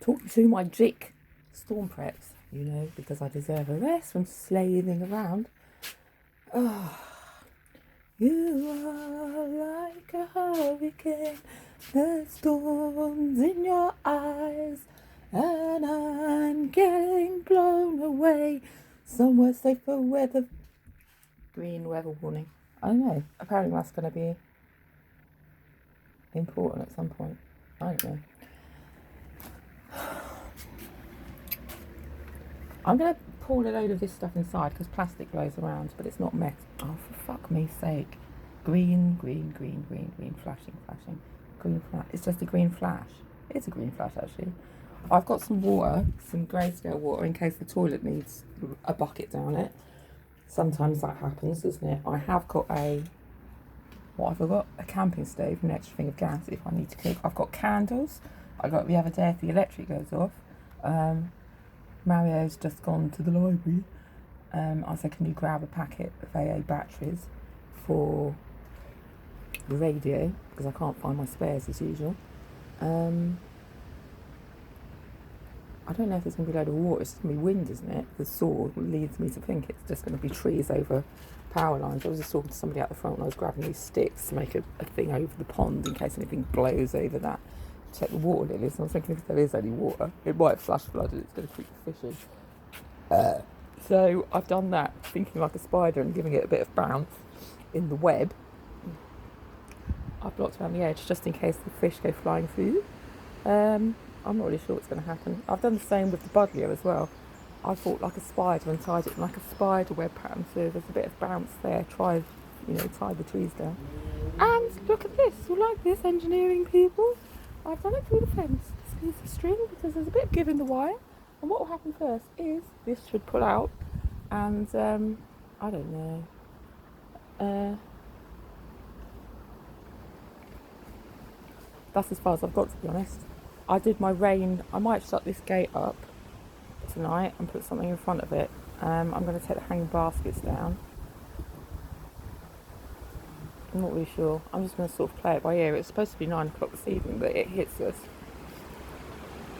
talk you through my Jick storm preps, you know, because I deserve a rest from slaving around. Oh, you are like a hurricane, the storms in your eyes, and I'm getting blown away. Somewhere safer weather. Green weather warning. I don't know. Apparently that's going to be important at some point. I don't know. I'm going to pour a load of this stuff inside because plastic blows around, but it's not metal. Oh, for fuck me sake. Green, green, green, green, green, flashing, flashing. Green flash. It's just a green flash. It's a green flash, actually. I've got some water, some grayscale water, in case the toilet needs a bucket down it. Sometimes that happens, doesn't it? I have got what have I got? A camping stove and an extra thing of gas if I need to cook. I've got candles. I got the other day if the electric goes off. Mario's just gone to the library. I said, can you grab a packet of AA batteries for the radio? Because I can't find my spares as usual. I don't know if there's going to be a load of water. It's going to be wind, isn't it? The sword leads me to think it's just going to be trees over power lines. I was just talking to somebody out the front when I was grabbing these sticks to make a thing over the pond in case anything blows over that. Check the water lilies. And I was thinking if there is any water, it might flash flood and it's going to keep the fishing. So I've done that, thinking like a spider and giving it a bit of bounce in the web. I've blocked around the edge just in case the fish go flying through. I'm not really sure what's going to happen. I've done the same with the buddleia as well. I thought like a spider and tied it in like a spider web pattern, so there's a bit of bounce there. Tie the trees down. And look at this. You like this, engineering people? I've done it through the fence. This piece of string, because there's a bit of give in the wire. And what will happen first is this should pull out, and I don't know. That's as far as I've got, to be honest. I did my rain. I might shut this gate up tonight and put something in front of it. I'm going to take the hanging baskets down. I'm not really sure. I'm just going to sort of play it by ear. It's supposed to be 9 o'clock this evening, but it hits us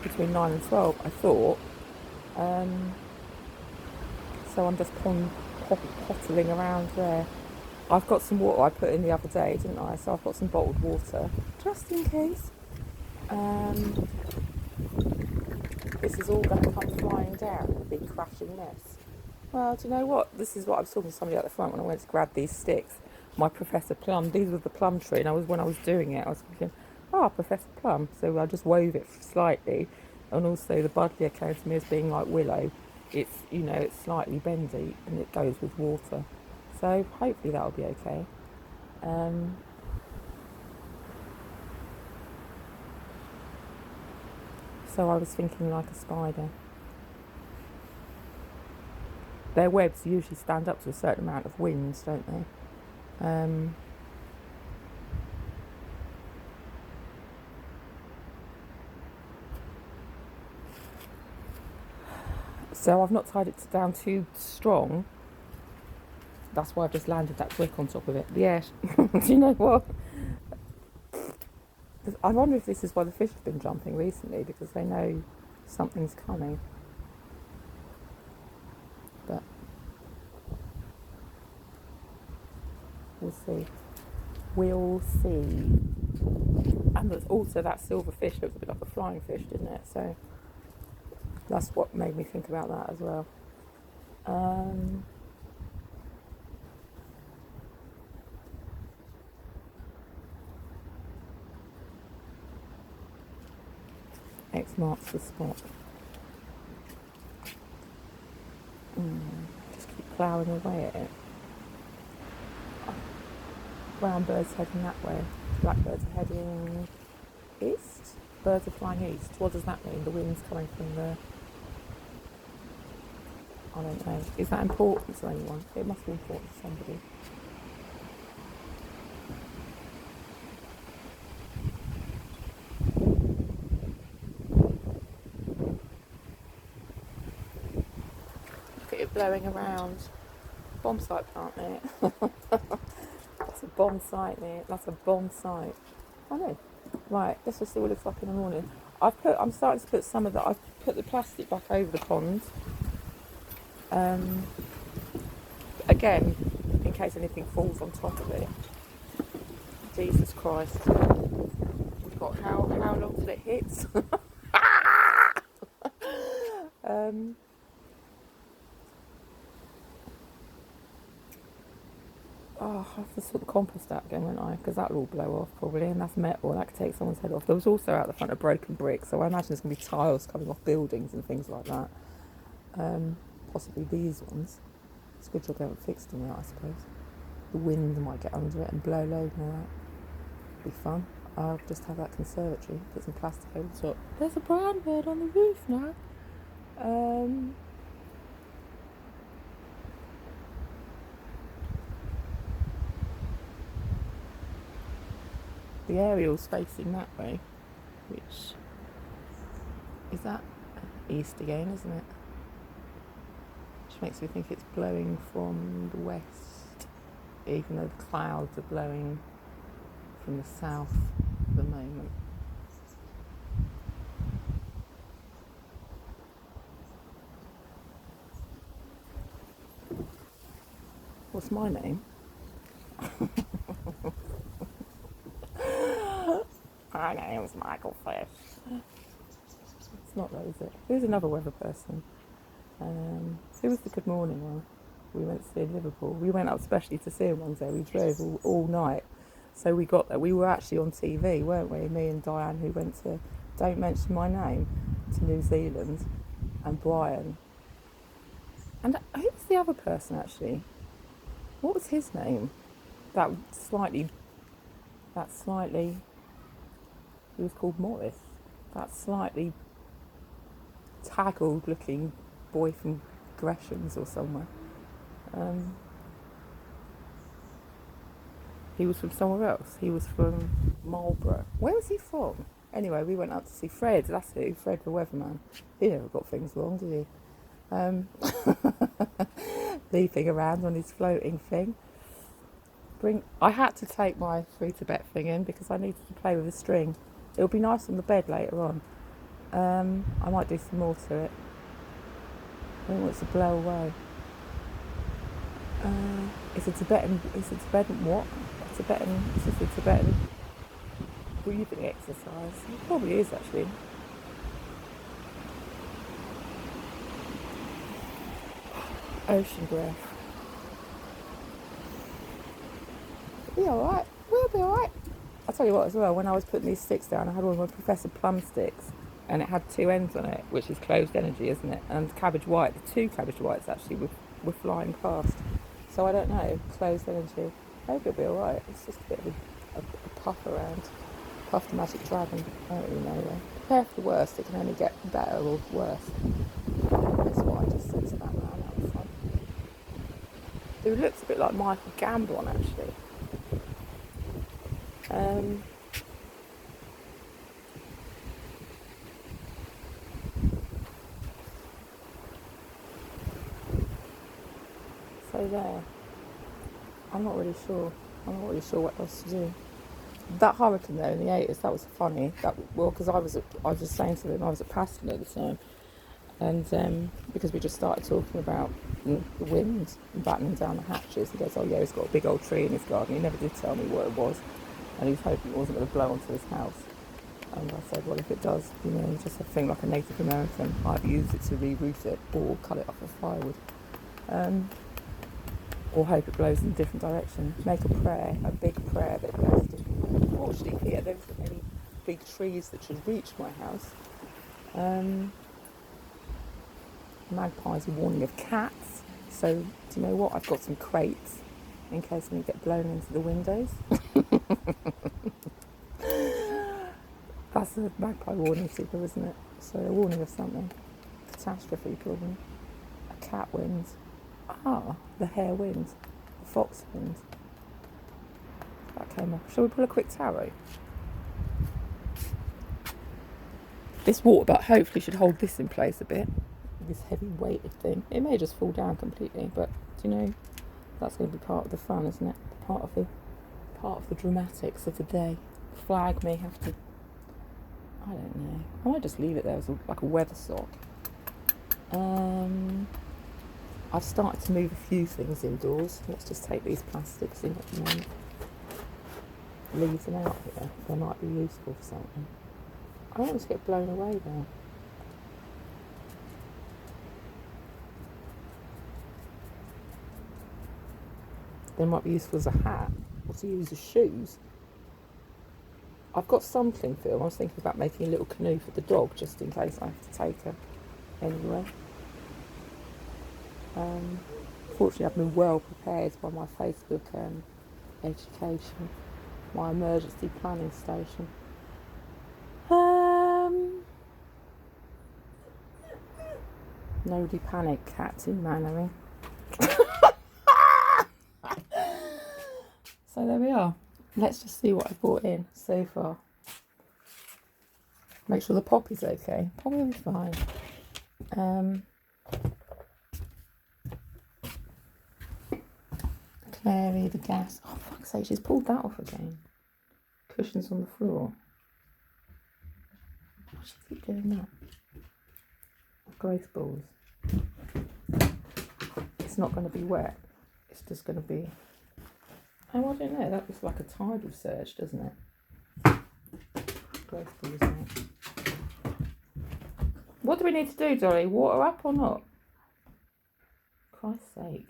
between 9 and 12, I thought. So I'm just pottling around there. I've got some water I put in the other day, didn't I? So I've got some bottled water, just in case. This is all going to come flying down in a big crashing mess. Well, do you know what? This is what I was talking to somebody at the front when I went to grab these sticks. My Professor Plum, these were the plum tree, and when I was doing it, I was thinking, Professor Plum. So I just wove it slightly, and also the buddleia came to me as being like willow. It's, it's slightly bendy, and it goes with water. So hopefully that'll be okay. So I was thinking like a spider. Their webs usually stand up to a certain amount of winds, don't they? So I've not tied it down too strong. That's why I've just landed that brick on top of it. Yeah, do you know what? I wonder if this is why the fish have been jumping recently, because they know something's coming. But we'll see. We'll see. And there's also that silver fish looks a bit like a flying fish, didn't it? So that's what made me think about that as well. X marks the spot. Just keep ploughing away at it. Brown birds heading that way. Blackbirds are heading east. Birds are flying east. What does that mean? The wind's coming from the... I don't know. Is that important to anyone? It must be important to somebody. Look at it blowing around. Bomb site plant there. That's a bomb site there. That's a bomb site. I know. Right, let's just see what it looks like in the morning. I'm starting to put some of that. I've put the plastic back over the pond. Again, in case anything falls on top of it. Jesus Christ. We've got how long till it hits? I have to sort the compost out again, won't I? Because that'll all blow off probably, and that's metal. That could take someone's head off. There was also out the front a broken brick, so I imagine there's going to be tiles coming off buildings and things like that. Possibly these ones. It's a good job they haven't fixed them yet, I suppose. The wind might get under it and blow load and all that. It'll be fun. I'll just have that conservatory, put some plastic over the top. There's a brown bird on the roof now. The aerial's facing that way, which is that east again, isn't it? Which makes me think it's blowing from the west, even though the clouds are blowing from the south at the moment. What's my name? My name's Michael Fish. It's not though, is it? Who's another weather person? Who was the Good Morning one? We went to see in Liverpool. We went up specially to see him one day. We drove all night. So we got there. We were actually on TV, weren't we? Me and Diane, who went to Don't Mention My Name, to New Zealand, and Brian. And who was the other person actually? What was his name? That slightly. He was called Morris. That slightly taggled looking boy from Gresham's or somewhere. He was from somewhere else. He was from Marlborough. Where was he from? Anyway, we went up to see Fred. That's who, Fred the weatherman. He never got things wrong, did he? Leaping around on his floating thing. I had to take my free Tibet thing in because I needed to play with a string. It'll be nice on the bed later on. I might do some more to it. I don't want it to blow away. It's a Tibetan what? Is this a Tibetan breathing exercise? It probably is actually. Ocean breath. We'll be alright. We'll be alright. I'll tell you what as well, when I was putting these sticks down, I had one of my Professor Plum sticks, and it had 2 ends on it, which is closed energy, isn't it? And cabbage white, the 2 cabbage whites actually were flying past. So I don't know, closed energy. Maybe it'll be alright. It's just a bit of a puff around. Puff the magic dragon. I don't really know though. Prepare for the worst, it can only get better or worse. That's what I just said to that man out front. Who looks a bit like Michael Gambon actually. So there. I'm not really sure what else to do. That hurricane though in the 80s, that was funny. Because I was just saying to them, I was at Paston at the time, and because we just started talking about the wind and battening down the hatches. He goes, "Oh yeah, he's got a big old tree in his garden." He never did tell me what it was, and he was hoping it wasn't going to blow onto his house. And I said, well, if it does, you just have to think like a Native American. I've used it to reroute it or cut it off with firewood. Or hope it blows in a different direction. Make a prayer, a big prayer that it blows different. Unfortunately here there isn't any big trees that should reach my house. Magpies are warning of cats. So do you know what? I've got some crates in case we get blown into the windows. That's a magpie warning signal, isn't it? So a warning of something. Catastrophe probably. A cat wind. The hare wind. The fox wind. That came off. Shall we pull a quick tarot? This water butt hopefully should hold this in place a bit. This heavy weighted thing. It may just fall down completely, but do you know, that's going to be part of the fun, isn't it? Part of the dramatics of the day. Flag may have to I don't know. I might just leave it there as like a weather sock. I've started to move a few things indoors. Let's just take these plastics in at the moment. Leave them out here. They might be useful for something. I don't want to get blown away though. They might be useful as a hat or to use as shoes. I've got some cling film. I was thinking about making a little canoe for the dog just in case I have to take her anywhere. Fortunately, I've been well prepared by my Facebook education, my emergency planning station. Nobody panic, cats in Mannery. So there we are. Let's just see what I've brought in so far. Make sure the poppy's okay. Poppy will be fine. Clary, the gas. Oh, fuck's sake, she's pulled that off again. Cushions on the floor. Why does she keep doing that? Growth balls. It's not going to be wet. It's just going to be... Oh, I don't know. That looks like a tidal surge, doesn't it? Growth balls out. What do we need to do, Dolly? Water up or not? Christ's sake.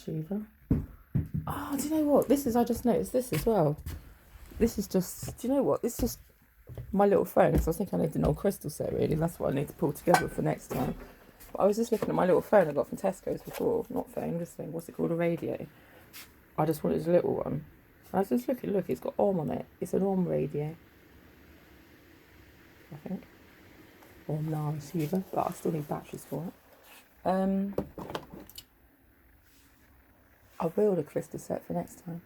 Shiva. Oh, do you know what? I just noticed this as well. This is just, do you know what? This is just my little phone, because I think I need an old crystal set, really. That's what I need to pull together for next time. But I was just looking at my little phone I got from Tesco's before. Not phone, this thing. What's it called? A radio. I just wanted a little one. And I was just looking, look, it's got OM on it. It's an OM radio. I think. OM Nara Shiva. But I still need batteries for it. I'll build a crystal set for next time.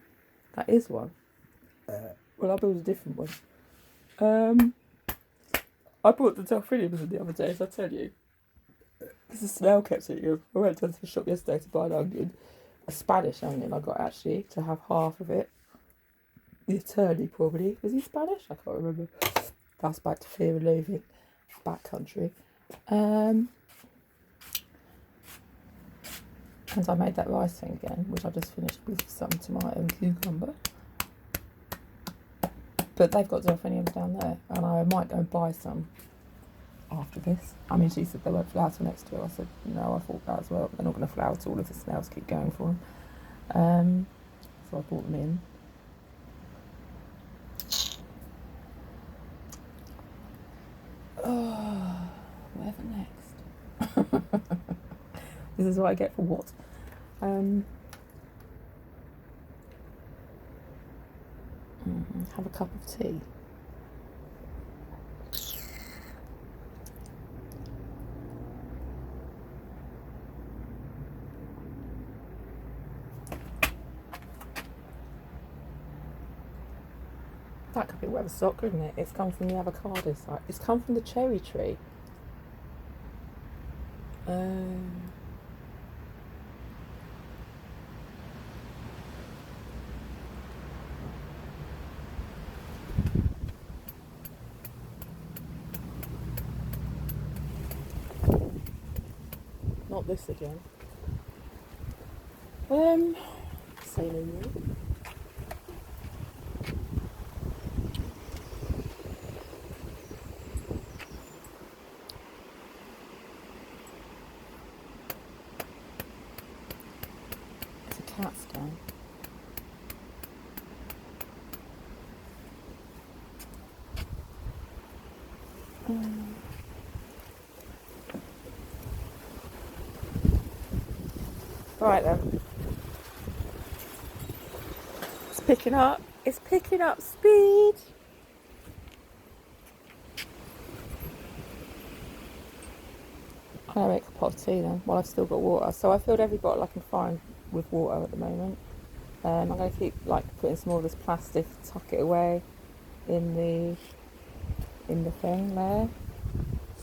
That is one. Well, I'll build a different one. I bought the delphiniums the other day, as I tell you. Because the snail kept eating. I went down to the shop yesterday to buy an onion. A Spanish onion I got, actually, to have half of it. The attorney, probably. Was he Spanish? I can't remember. That's back to Fear and Loathing. Back country. And I made that rice thing again, which I just finished with some tomato and cucumber. But they've got delphiniums down there, and I might go and buy some after this. I mean, she said they won't flower till next year. I said, no, I thought that as well. They're not going to flower till all of the snails keep going for them. So I brought them in. Oh, whatever next. This is what I get for what? Have a cup of tea. That could be weather sock, couldn't it? It's come from the avocado side. It's come from the cherry tree. Not this again. Say no more. It's a cat scan. Right then. It's picking up. It's picking up speed. I'm going to make a pot of tea then while I've still got water. So I filled every bottle I can find with water at the moment. I'm going to keep putting some more of this plastic, tuck it away in the thing there.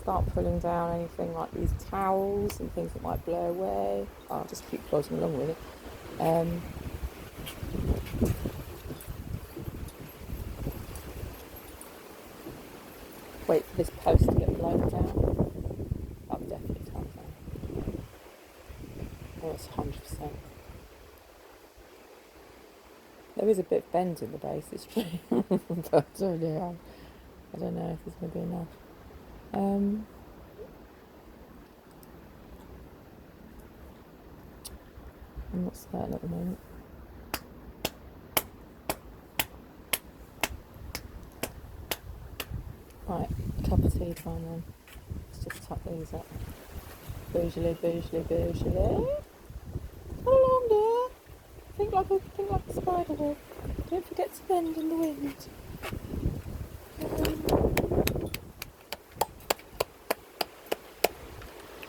start pulling down anything like these towels and things that might blow away. I'll just keep plodding along with it. Wait for this post to get blown down. That'll definitely come down. Oh, it's 100%. There is a bit of bend in the base, it's true. But I don't know if it's going to be enough. I'm not certain at the moment. Right, a cup of tea time then. Let's just tuck these up. Bougely. Come along there. Think like a spider web. Don't forget to bend in the wind.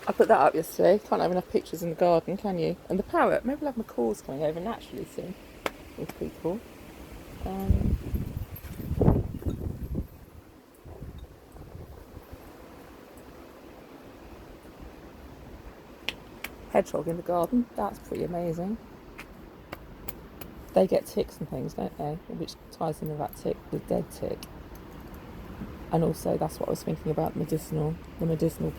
I put that up yesterday. Can't have enough pictures in the garden, can you? And the parrot. Maybe we'll have macaws coming over naturally soon. It's pretty cool. Hedgehog in the garden. That's pretty amazing. They get ticks and things, don't they? Which ties in with that tick, the dead tick. And also, that's what I was thinking about the medicinal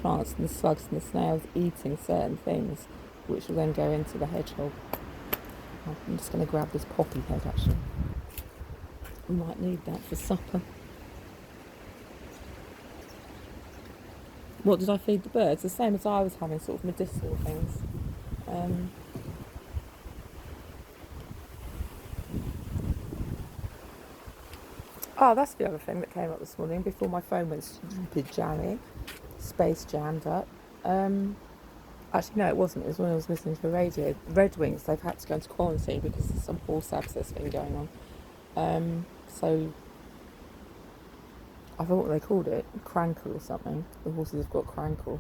plants and the slugs and the snails eating certain things, which will then go into the hedgehog. I'm just going to grab this poppy head, actually. We might need that for supper. What did I feed the birds? The same as I was having, sort of medicinal things. Oh, that's the other thing that came up this morning before my phone went stupid jammy. Space jammed up. Actually, no, it wasn't. It was when I was listening to the radio. Red Wings, they've had to go into quarantine because there's some horse abscess thing going on. So, I forgot what they called it. Crankle or something. The horses have got crankle.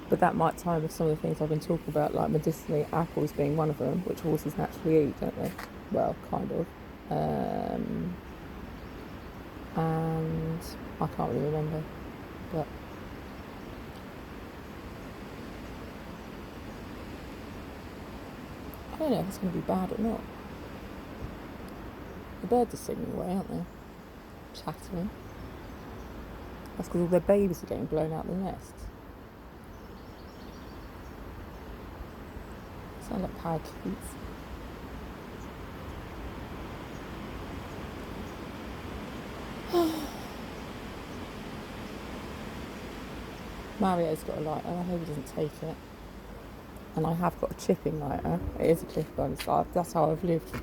But that might tie with some of the things I've been talking about, like medicinally, apples being one of them, which horses naturally eat, don't they? Well, kind of. And I can't really remember, but I don't know if it's going to be bad or not. The birds are singing away, aren't they? Chattering. That's because all their babies are getting blown out of the nest. Sound like parakeets. Mario's got a lighter, I hope he doesn't take it. And I have got a chipping lighter. It is a Cliff-Burn, so that's how I've lived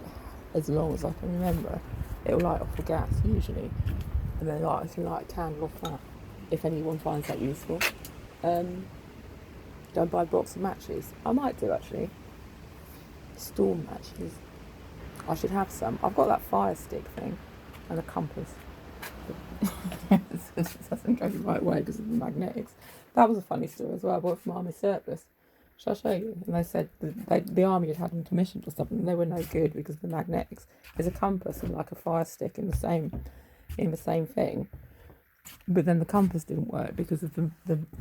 as long as I can remember. It'll light off the gas usually, and then I can light a candle off that, if anyone finds that useful. Go and buy a box of matches. I might do, actually. Storm matches. I should have some. I've got that fire stick thing and a compass. It doesn't go the right way because of the magnetics. That was a funny story as well. I bought from Army Surplus. Shall I show you? And they said the army had them commissioned or something, and they were no good because of the magnetics. There's a compass and like a fire stick in the same thing, but then the compass didn't work because of the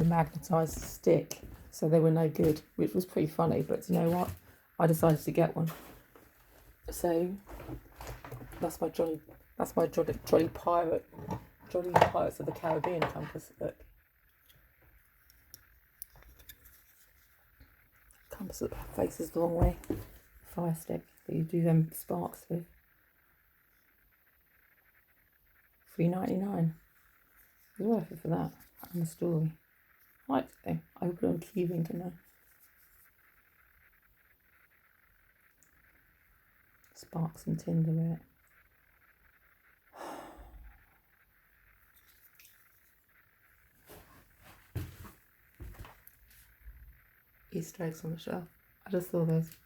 magnetised stick, so they were no good, which was pretty funny. But you know what? I decided to get one. So that's my jolly Pirates of the Caribbean compass. Look. Compass that faces the wrong way. Fire stick that you do them sparks with. $3.99. It's worth it for that. And the story. I liked it though. I could put it on cubing, couldn't I? Sparks and tinder with it. Easter eggs on the shelf. I just saw those.